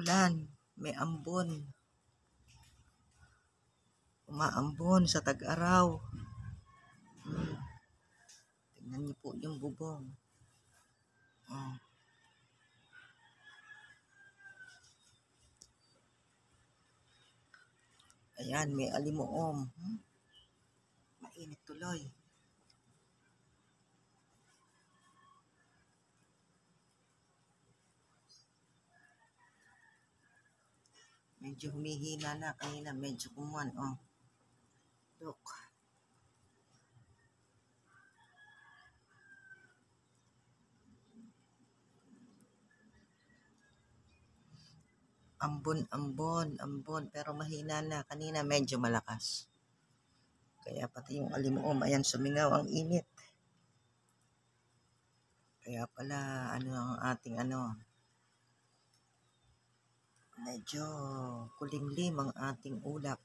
ulan, may ambon. Umaambon sa tag-araw. Tingnan niyo po yung bubong. Ayan, may alimuom. Mainit tuloy. Medyo humihina na kanina, medyo kumuan. Look. Ambon, pero mahina na. Kanina medyo malakas. Kaya pati yung alimuom, ayan, sumingaw ang init. Kaya pala, ang ating medyo kulimlim ang ating ulap.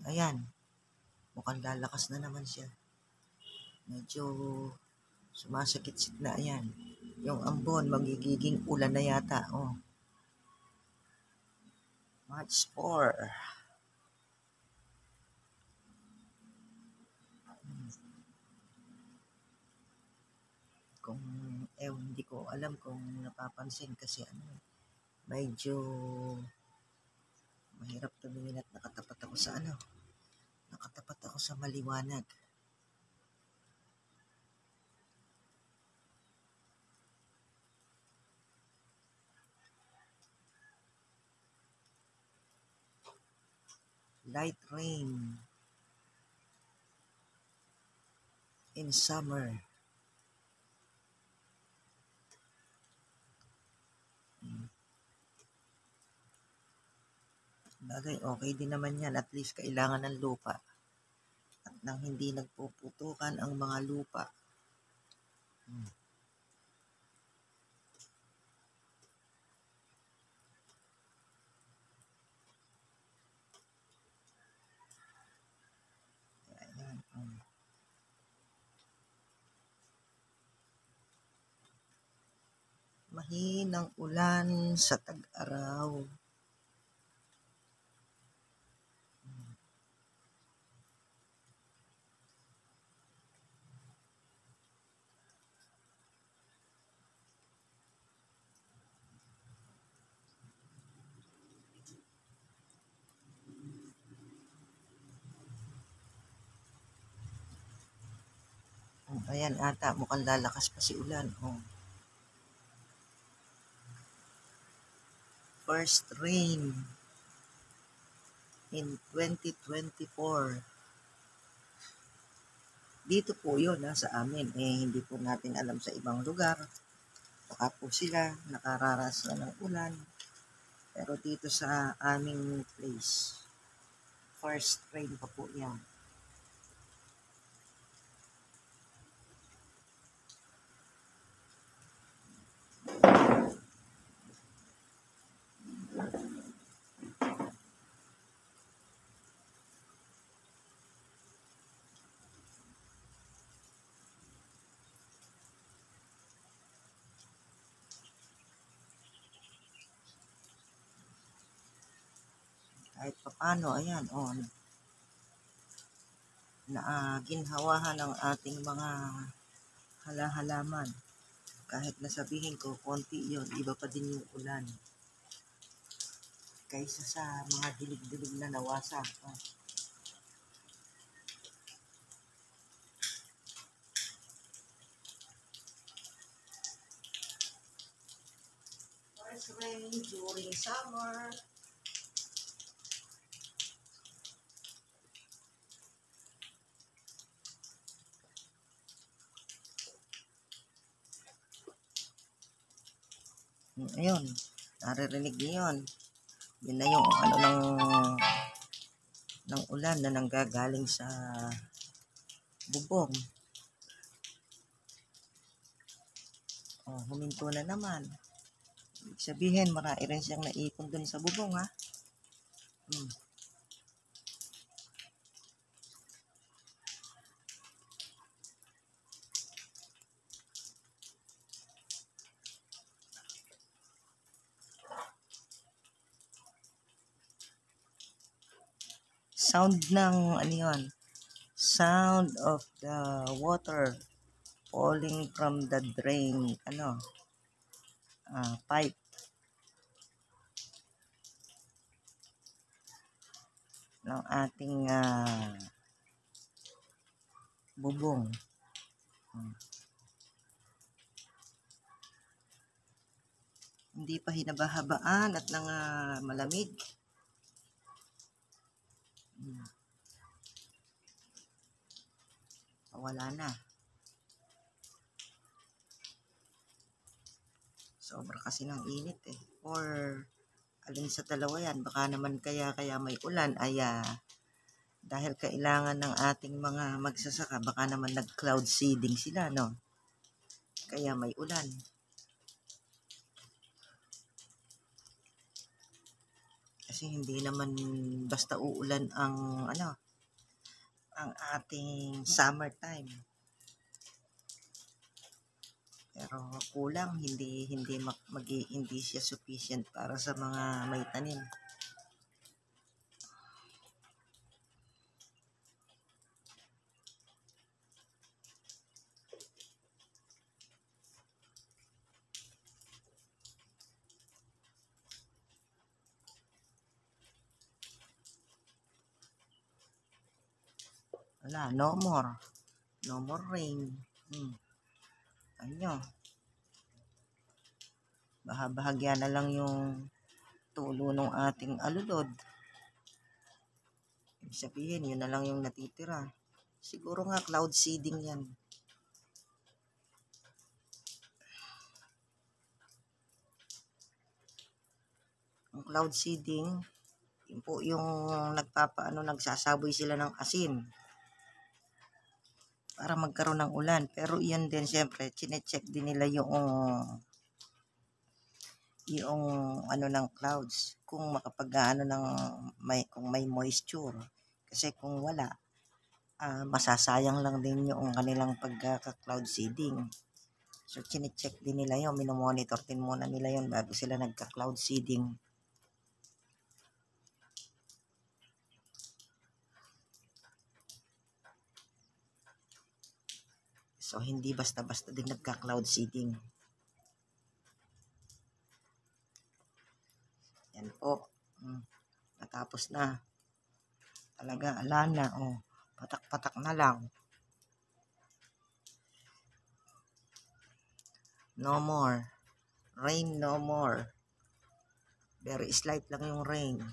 Ayan, mukhang lalakas na naman siya. Medyo sumasakit-sit na, ayan. Yung ambon, magiging ulan na yata, March 4. Hindi ko alam kung napapansin kasi medyo mahirap tumingin at nakatapat ako sa maliwanag. Light rain in summer. Bagay, okay din naman yan. At least kailangan ng lupa. At nang hindi nagpuputukan ang mga lupa. Ayan. Mahinang ulan sa tag-araw. Ayan ata, mukhang lalakas pa si ulan. First rain in 2024. Dito po yun sa amin. Hindi po natin alam sa ibang lugar. Baka po sila nakararas na ng ulan. Pero dito sa aming place, first rain pa po yan. Kahit papano, ayan, ginhawahan ng ating mga halaman. Kahit nasabihin ko, konti yun, iba pa din yung ulan. Kaysa sa mga dilig-dilig na nawasak. First rain during summer. Ayun, naririnig niyo yun. Yun na yung ng ulan na nanggagaling sa bubong. Huminto na naman. Ibig sabihin, marami rin siyang naipon dun sa bubong, ha? sound ng ano yun, sound of the water falling from the drain, pipe ng ating bubong. Hindi pa hinabahabaan at nang malamig. Wala na. Sobra kasi ng init eh. Or alin sa dalawa yan, baka naman kaya may ulan ay dahil kailangan ng ating mga magsasaka, baka naman nag-cloud seeding sila, no? Kaya may ulan. Kasi hindi naman basta uulan ang ating summertime. Pero kulang, hindi siya sufficient para sa mga may tanim. Wala, no more rain. Ano, bahagya na lang yung tulo ng ating alulod. Ibig sabihin, yun na lang yung natitira. Siguro nga cloud seeding yan. Ang cloud seeding, yun po yung nagsasaboy sila ng asin para magkaroon ng ulan. Pero iyan din, siyempre, chinecheck din nila yung ng clouds, kung kung may moisture. Kasi kung wala, masasayang lang din yung kanilang pagka-cloud seeding. So, chinecheck din nila yun, minomonitor din muna nila yun bago sila nagka-cloud seeding. So, hindi basta-basta din nagka-cloud seeding. Yan po. Natapos na. Talaga, ala na. Patak-patak na lang. No more. Rain no more. Very slight lang yung rain.